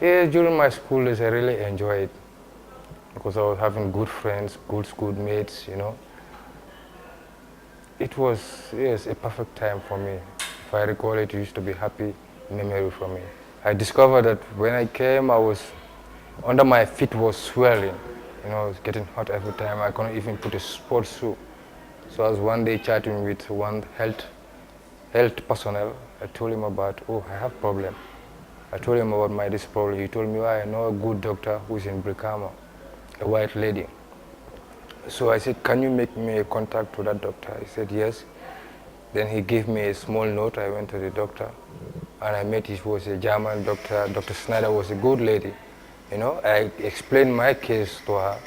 Yeah, during my school days, I really enjoyed it because I was having good friends, good schoolmates, you know. It was, yes, a perfect time for me. If I recall it, it used to be happy memory for me. I discovered that when I came, I was, under my feet was swelling. You know, it was getting hot every time. I couldn't even put a sports shoe. So I was one day chatting with one health personnel. I told him about, oh, I have problem. I told him about this problem. He told me, oh, I know a good doctor who's in Brikama, a white lady. So I said, can you make me a contact to that doctor? He said, yes. Then he gave me a small note. I went to the doctor and I met, he was a German doctor. Dr. Snyder was a good lady. You know, I explained my case to her.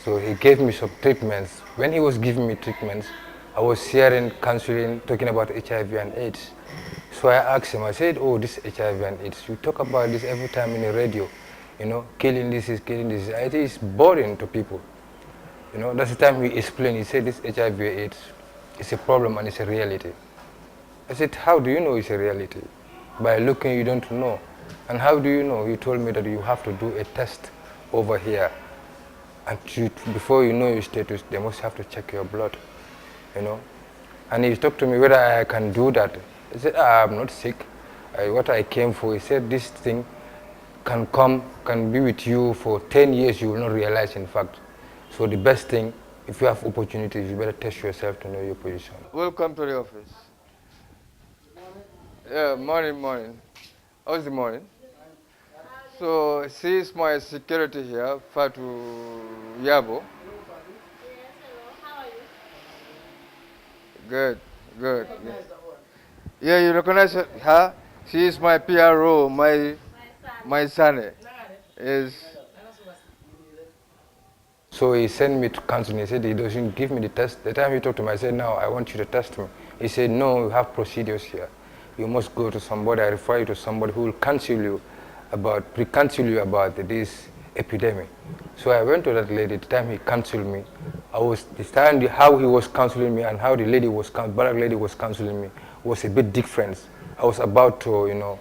So he gave me some treatments. When he was giving me treatments, I was hearing, counseling, talking about HIV and AIDS. So I asked him, I said, oh, this HIV and AIDS, you talk about this every time in the radio, you know, killing this is killing this. I think it's boring to people. You know, that's the time he explained, he said this HIV AIDS is a problem and it's a reality. I said, how do you know it's a reality? By looking, you don't know. And how do you know? He told me that you have to do a test over here. And before you know your status, they must have to check your blood, you know. And he talked to me whether I can do that. I said, I'm not sick. What I came for, he said, this thing can be with you for 10 years, you will not realize, in fact. So the best thing, if you have opportunities, you better test yourself to know your position. Welcome to the office. Yeah, morning. How's the morning? So, she is my security here, Fatu Yabo. Good, good. Yeah, you recognize her? She is my PRO, my son is. So he sent me to counseling. He said he doesn't give me the test. The time he talked to me, I said, no, I want you to test me. He said, no, you have procedures here. You must go to somebody. I refer you to somebody who will pre-counsel you about this epidemic. So I went to that lady. The time he counseled me, how he was counseling me and how the black lady was counseling me was a bit different. I was about to,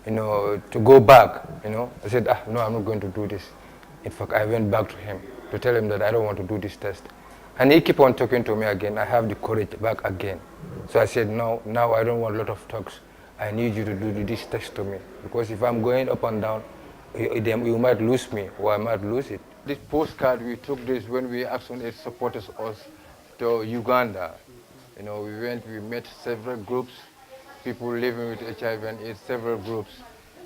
to go back. I said, no, I'm not going to do this. In fact, I went back to him to tell him that I don't want to do this test. And he kept on talking to me again. I have the courage back again. So I said, no, now I don't want a lot of talks. I need you to do this test to me. Because if I'm going up and down, you might lose me or I might lose it. This postcard, we took this when we Action Aid supported us to Uganda. We met several groups, people living with HIV and AIDS, several groups.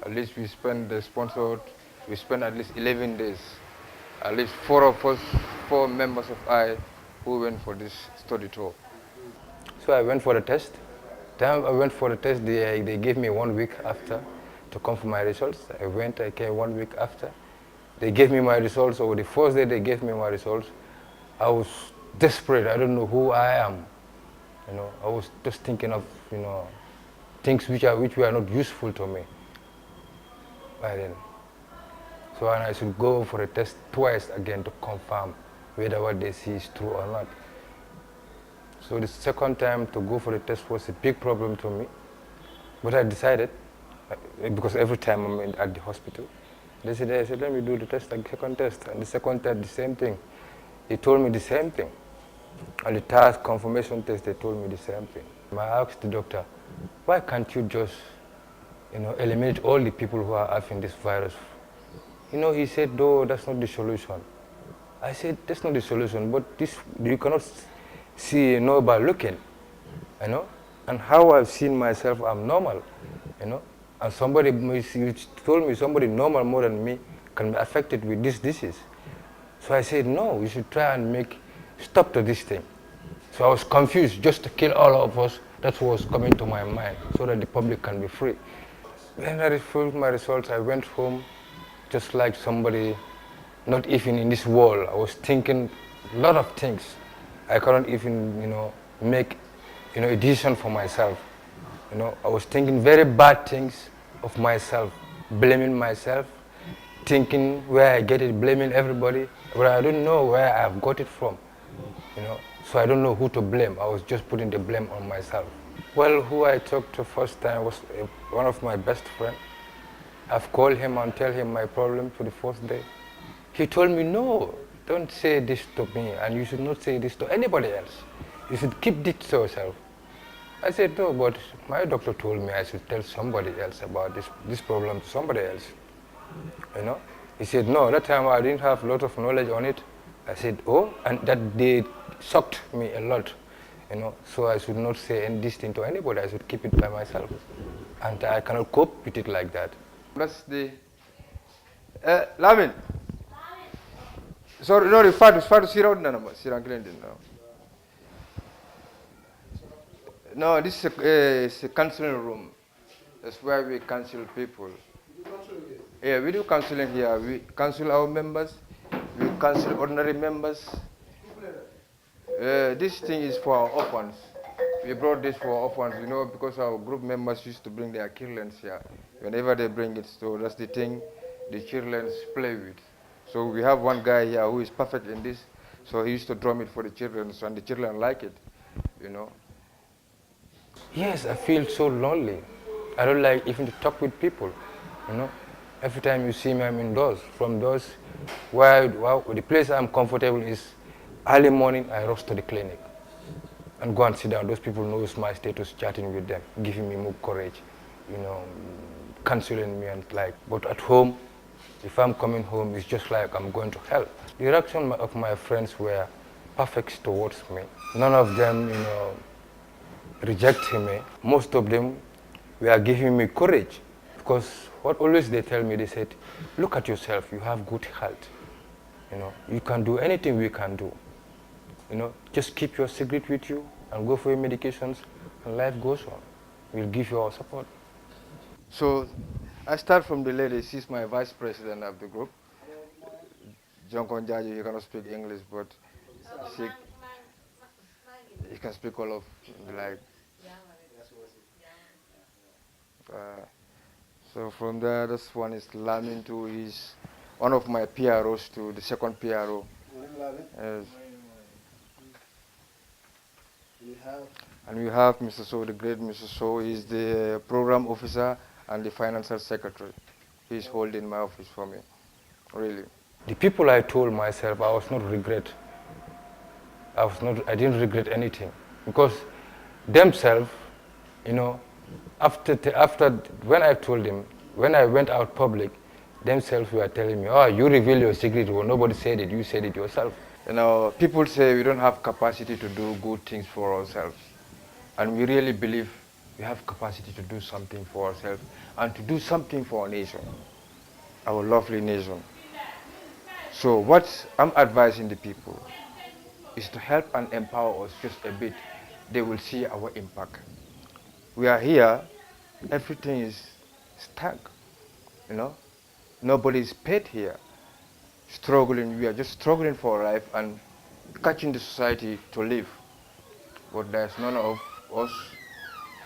At least we spent at least 11 days. At least four members of I who went for this study tour. So I went for the test. Time I went for the test, they gave me 1 week after to come for my results. I came 1 week after. They gave me my results, or the first day they gave me my results, I was desperate. I don't know who I am. I was just thinking of, things which were not useful to me by then. So I should go for a test twice again to confirm whether what they see is true or not. So the second time to go for the test was a big problem to me. But I decided, because every time I'm at the hospital, I said, let me do the second test. And the second test, the same thing. They told me the same thing. And the third confirmation test, they told me the same thing. I asked the doctor, why can't you just, eliminate all the people who are having this virus? He said, no, that's not the solution. I said, that's not the solution, but you cannot know by looking, And how I've seen myself, I'm normal, And you told me somebody normal more than me can be affected with this disease. So I said, no, we should try and stop to this thing. So I was confused, just to kill all of us. That's what was coming to my mind, so that the public can be free. When I received my results, I went home just like somebody not even in this world. I was thinking a lot of things. I couldn't even, make, a decision for myself. You know, I was thinking very bad things of myself, blaming myself, thinking where I get it, blaming everybody, but I don't know where I've got it from. You know, so I don't know who to blame. I was just putting the blame on myself. Well, who I talked to first time was one of my best friends. I've called him and tell him my problem for the first day. He told me, no, don't say this to me, and you should not say this to anybody else. You should keep this to yourself. I said, no, but my doctor told me I should tell somebody else about this problem to somebody else. You know? He said, no, that time I didn't have a lot of knowledge on it. I said, oh, and that day shocked me a lot. You know, so I should not say this thing to anybody. I should keep it by myself. And I cannot cope with it like that. That's the Lamin. Sorry, no, Fatu sit down now. Sit down, Clinton. No, this is a counseling room. That's where we counsel people. Yeah, we do counseling here. We counsel our members. We counsel ordinary members. This thing is for our orphans. We brought this for orphans, you know, because our group members used to bring their children here. Whenever they bring it, so that's the thing the children play with. So we have one guy here who is perfect in this. So he used to drum it for the children, and the children like it, you know. Yes, I feel so lonely. I don't like even to talk with people, you know. Every time you see me, I'm indoors. From those, the place I'm comfortable is early morning, I rush to the clinic and go and sit down. Those people knows my status, chatting with them, giving me more courage, you know, counseling me and like. But at home, if I'm coming home, it's just like I'm going to hell. The reaction of my friends were perfect towards me. None of them, you know, rejecting me. Most of them were giving me courage, because what always they tell me, they said, look at yourself, you have good health. You know, you can do anything we can do. You know, just keep your secret with you and go for your medications, and life goes on. We'll give you our support. So I start from the lady. She's my vice president of the group. Jonkon Jaji, he cannot speak English, but he can speak all of like. So from there, this one is Lamin too. He's one of my PROs too, the second PRO. Yes. And we have Mr. So, the great Mr. So. He's the program officer and the financial secretary. He's holding my office for me, really. The people I told myself I was not regret. I didn't regret anything, because themselves, you know, after when I told them, when I went out public, themselves were telling me, oh, you reveal your secret, well, nobody said it, you said it yourself. You know, people say we don't have capacity to do good things for ourselves. And we really believe we have capacity to do something for ourselves and to do something for our nation, our lovely nation. So what I'm advising the people is to help and empower us just a bit. They will see our impact. We are here, everything is stuck, you know. Nobody is paid here. Struggling, we are just struggling for life and catching the society to live. But there's none of us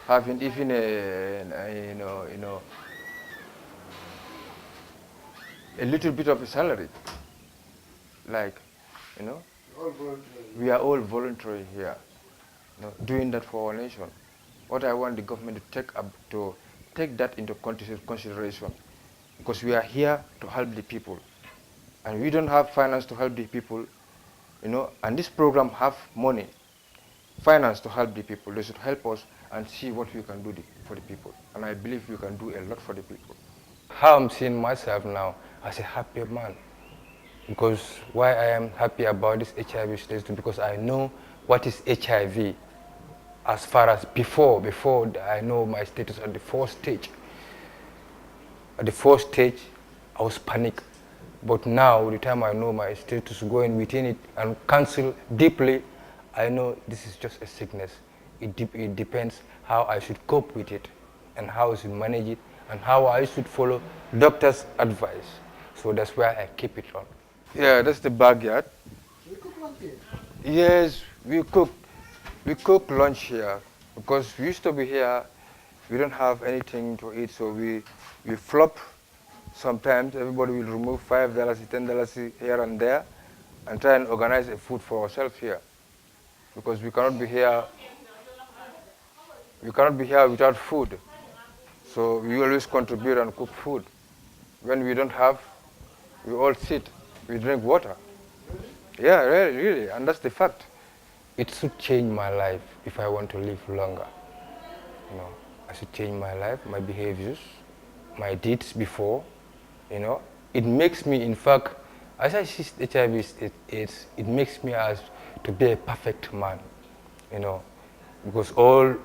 having even a little bit of a salary. Like, you know, we are all voluntary here, you know, doing that for our nation. What I want the government to take that into consideration, because we are here to help the people, and we don't have finance to help the people, you know. And this program have money, finance to help the people. They should help us and see what we can do for the people. And I believe we can do a lot for the people. How I'm seeing myself now as a happy man, because why I am happy about this HIV status, because I know what is HIV. As far as before I know my status at the fourth stage. At the fourth stage, I was panic. But now, the time I know my status, going within it and counsel deeply, I know this is just a sickness. It depends how I should cope with it, and how I should manage it, and how I should follow doctor's advice. So that's where I keep it on. Yeah, that's the backyard. We cook lunch here. Yes, we cook lunch here, because we used to be here we don't have anything to eat, so we flop. Sometimes everybody will remove $5, $10 here and there, and try and organize a food for ourselves here, because we cannot be here. We cannot be here without food. So we always contribute and cook food. When we don't have, we all sit. We drink water. Yeah, really, really, and that's the fact. It should change my life if I want to live longer. You know, I should change my life, my behaviors, my deeds before. You know, it makes me, in fact, as I see HIV, it makes me as to be a perfect man. You know, because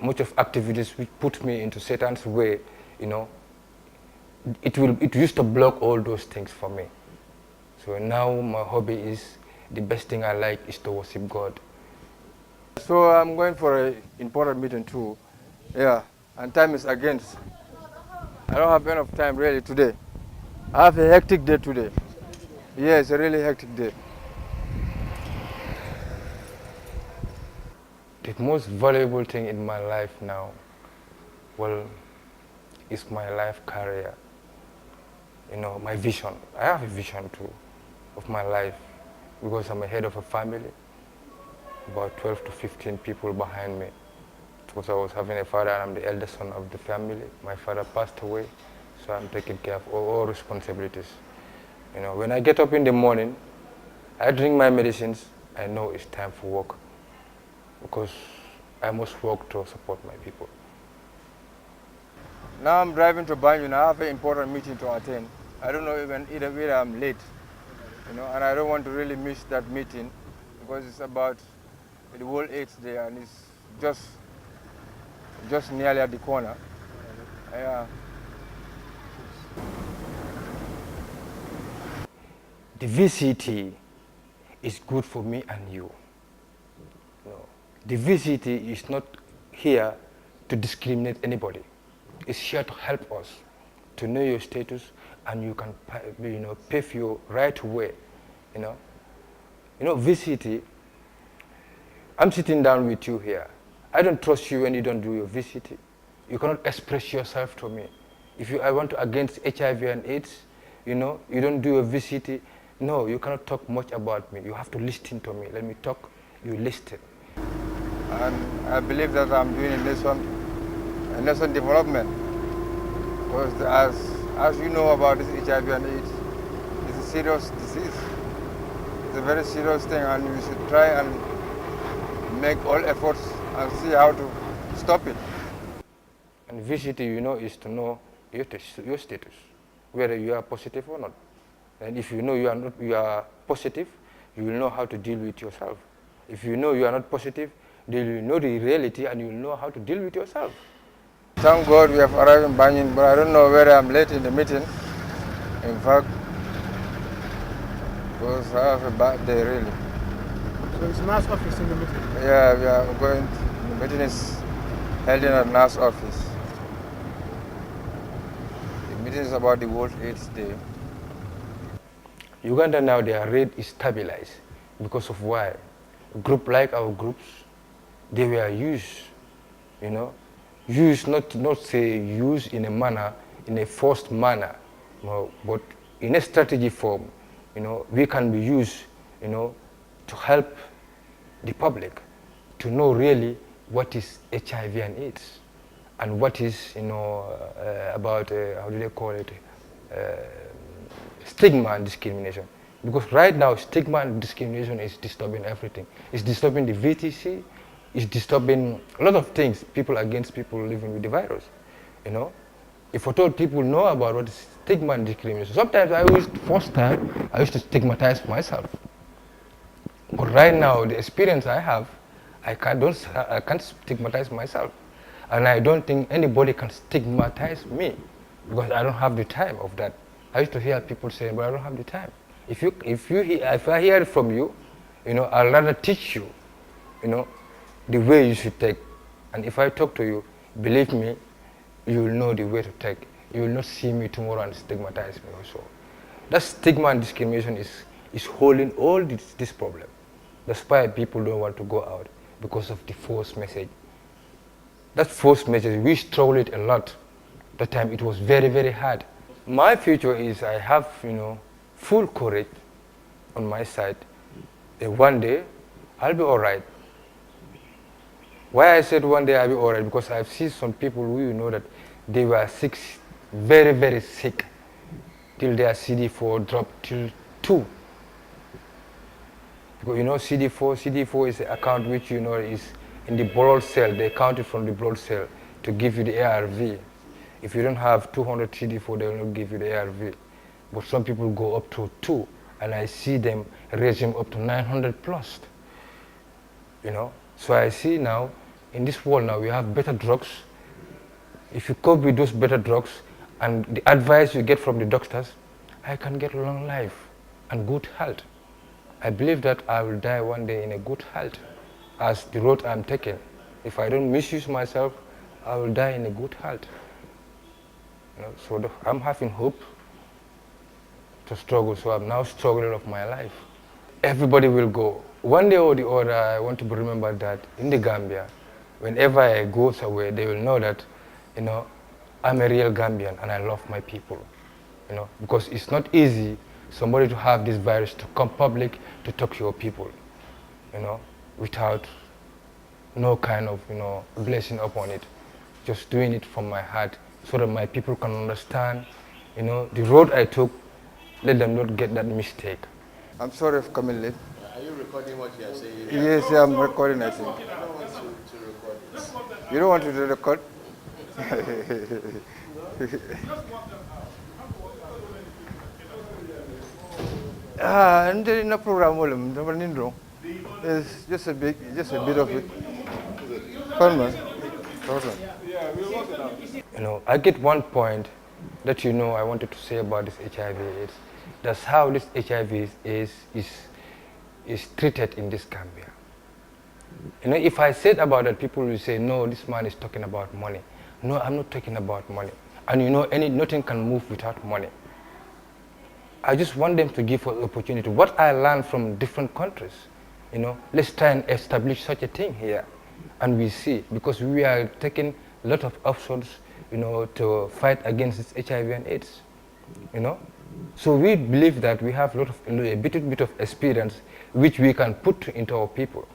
much of activities which put me into Satan's way, you know, it used to block all those things for me. So now my hobby is, the best thing I like is to worship God. So I'm going for an important meeting too. Yeah, and time is against. I don't have enough time really today. I have a hectic day today. Yeah, it's a really hectic day. The most valuable thing in my life now, well, is my life career. You know, my vision. I have a vision too of my life, because I'm a head of a family, about 12 to 15 people behind me. Because I was having a father and I'm the eldest son of the family. My father passed away, so I'm taking care of all responsibilities. You know, when I get up in the morning, I drink my medicines, I know it's time for work, because I must work to support my people. Now I'm driving to Banjul. I have an important meeting to attend. I don't know even either I'm late, you know, and I don't want to really miss that meeting, because it's about the World AIDS Day and it's just nearly at the corner. Yeah. The VCT is good for me and you. No. The VCT is not here to discriminate anybody. It's here to help us to know your status, and you can, you know, pave your right way. You know, VCT. I'm sitting down with you here. I don't trust you when you don't do your VCT. You cannot express yourself to me. If I want to against HIV and AIDS, you know, you don't do a VCT. No, you cannot talk much about me. You have to listen to me. Let me talk, you listen. And I believe that I'm doing a nation development. Because as you know about this HIV and AIDS, it's a serious disease. It's a very serious thing, and we should try and make all efforts and see how to stop it. And VCT, you know, is to know your status, whether you are positive or not. And if you know you are positive, you will know how to deal with yourself. If you know you are not positive, then you know the reality and you will know how to deal with yourself. Thank God we have arrived in Banjul, but I don't know whether I'm late in the meeting. In fact, because I have a bad day really. So it's NAS office in the meeting? Yeah, we are going, the meeting is held in a NAS office. The meeting is about the World AIDS Day. Uganda now, their rate is stabilized because of why? A group like our groups, they were used, you know, used, not say used in a manner, in a forced manner, but in a strategy form. You know, we can be used, you know, to help the public to know really what is HIV and AIDS, and what is, you know, about, how do they call it, stigma and discrimination. Because right now, stigma and discrimination is disturbing everything. It's disturbing the VTC, it's disturbing a lot of things, people against people living with the virus, you know. If I told people know about what is stigma and discrimination, sometimes first time, I used to stigmatize myself. But right now, the experience I have, I can't stigmatize myself. And I don't think anybody can stigmatize me, because I don't have the time of that. I used to hear people saying, but I don't have the time. If I hear it from you, you know, I'll rather teach you, you know, the way you should take. And if I talk to you, believe me, you will know the way to take. You will not see me tomorrow and stigmatize me also. That stigma and discrimination is holding all this problem. That's why people don't want to go out, because of the false message. That first message, we struggled a lot. That time it was very, very hard. My future is I have, full courage on my side. That one day, I'll be all right. Why I said one day I'll be all right? Because I've seen some people who that they were sick, very, very sick, till their CD4 dropped till 2. Because CD4 is an account which is in the blood cell. They count it from the blood cell to give you the ARV. If you don't have 200 CD4, they will not give you the ARV. But some people go up to 2, and I see them raising up to 900 plus. So I see now, in this world now, we have better drugs. If you cope with those better drugs and the advice you get from the doctors, I can get long life and good health. I believe that I will die one day in a good health as the road I'm taking. If I don't misuse myself, I will die in a good health. So I'm having hope to struggle, so I'm now struggling of my life. Everybody will go. One day or the other, I want to be remembered that in the Gambia, whenever I go away, they will know that, I'm a real Gambian and I love my people. Because it's not easy somebody to have this virus to come public to talk to your people, without no kind of, blessing upon it. Just doing it from my heart so that my people can understand, the road I took, let them not get that mistake. I'm sorry for coming late. Are you recording what you are saying? Yes, yeah, I'm recording, I think. I don't want to record this. You don't want to record? No program. It's just a bit of it. Fun, man. I get one point that I wanted to say about this HIV/AIDS. That's how this HIV is treated in this Gambia. If I said about that, people will say, no, this man is talking about money. No, I'm not talking about money. And nothing can move without money. I just want them to give us opportunity. What I learned from different countries, let's try and establish such a thing here. And we see, because we are taking a lot of options, to fight against this HIV and AIDS, So we believe that we have a bit of experience which we can put into our people.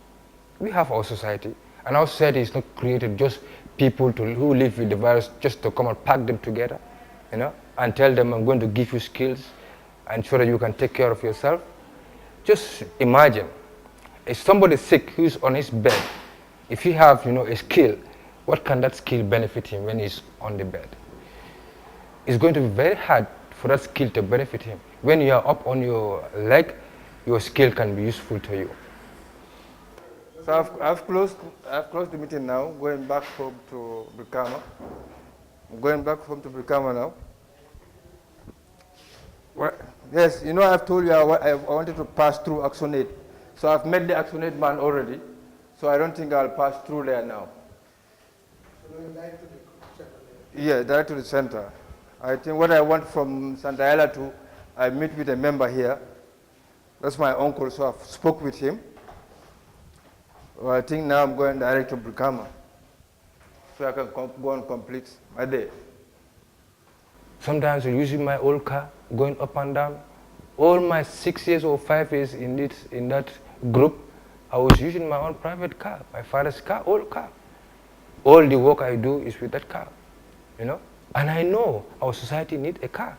We have our society, and our society is not created just people who live with the virus just to come and pack them together, and tell them, I'm going to give you skills and so that you can take care of yourself. Just imagine, if somebody is sick who's on his bed, if he have a skill, what can that skill benefit him when he's on the bed? It's going to be very hard for that skill to benefit him. When you are up on your leg, your skill can be useful to you. So I've closed the meeting now, going back home to Brikama. I'm going back home to Brikama now. Yes, I've told you I wanted to pass through Action 8. So I've met the Action 8 man already. So I don't think I'll pass through there now. So you're direct to the center? Yeah, direct to the center. I think what I want from Santa Ella to, I meet with a member here. That's my uncle, so I've spoke with him. Well, I think now I'm going direct to Brikama, so I can go and complete my day. Sometimes I'm using my old car, going up and down. All my 6 years or 5 years in that group, I was using my own private car, my father's car, old car. All the work I do is with that car, And I know our society needs a car,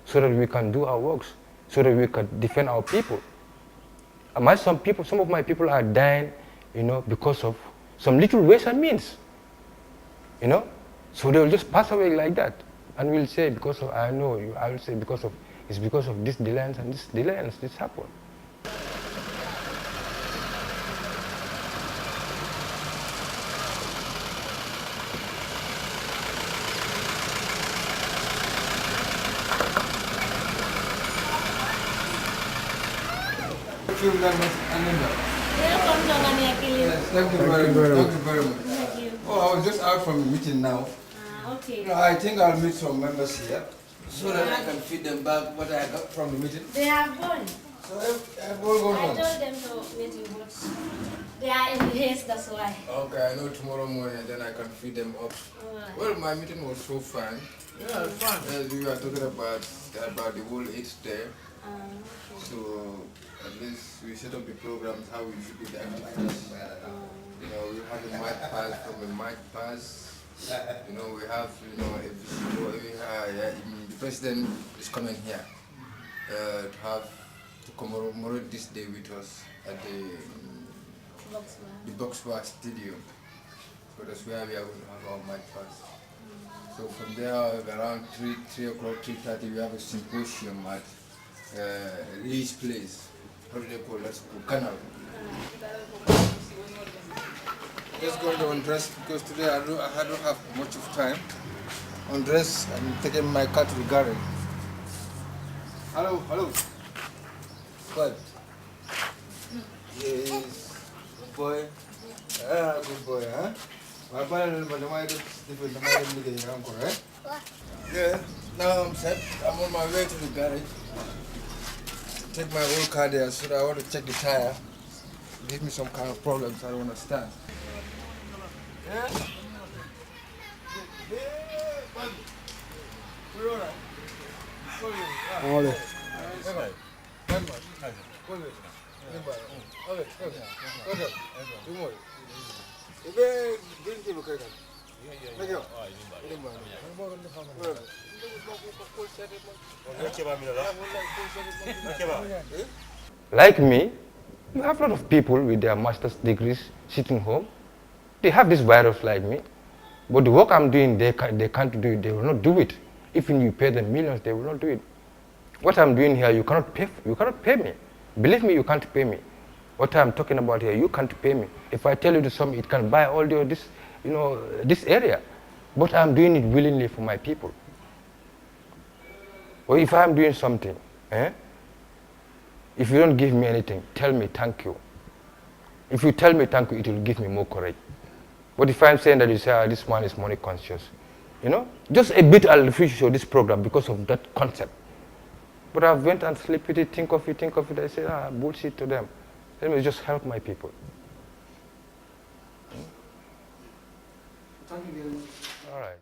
so that we can do our works, so that we can defend our people. Some of my people are dying, because of some little ways and means, So they will just pass away like that. And we'll say, I will say it's because of this delay and this delay and this happened. Thank you very much. Thank you. Oh, I was just out from the meeting now. Okay. I think I'll meet some members here so that I can feed them back what I got from the meeting. They have gone. So all I going on. told them to meet you, but they are in haste, that's why. Okay, I know tomorrow morning, then I can feed them up. Alright. Well, my meeting was so fun. Yeah, it's fun. As we were talking about the whole age there. Okay. So at least we set up the programs how we should do the activities. You know, we have a mic pass from a mic pass. You know, we have the president is coming here to have to commemorate this day with us at the Boxbar Studio. So that's where we are going to have our mic pass. So from there, around 3 o'clock, 3:30, we have a symposium at Lee's place. How do they call that school? Canal. Just going to undress because today I don't have much of time. Undress and taking my car to the garden. Hello. What? Yes. Good boy. Good boy, huh? My brother, yeah, now I'm set. I'm on my way to the garage. Take my old car there so that I want to check the tire. Give me some kind of problems I don't understand. Yeah? We're alright. All right. Like me, you have a lot of people with their master's degrees sitting home. They have this virus like me. But the work I'm doing, they can't do it. They will not do it. Even you pay them millions, they will not do it. What I'm doing here, you cannot pay me. Believe me, you can't pay me. What I'm talking about here, you can't pay me. If I tell you to some, it can buy all this area. But I'm doing it willingly for my people. Or if I'm doing something, if you don't give me anything, tell me thank you. If you tell me thank you, it will give me more courage. But if I'm saying that you say, this man is money conscious, just a bit I'll refuse to show this program because of that concept. But I went and sleep with it, think of it. I say, bullshit to them. Let me just help my people. Thank you very much. All right.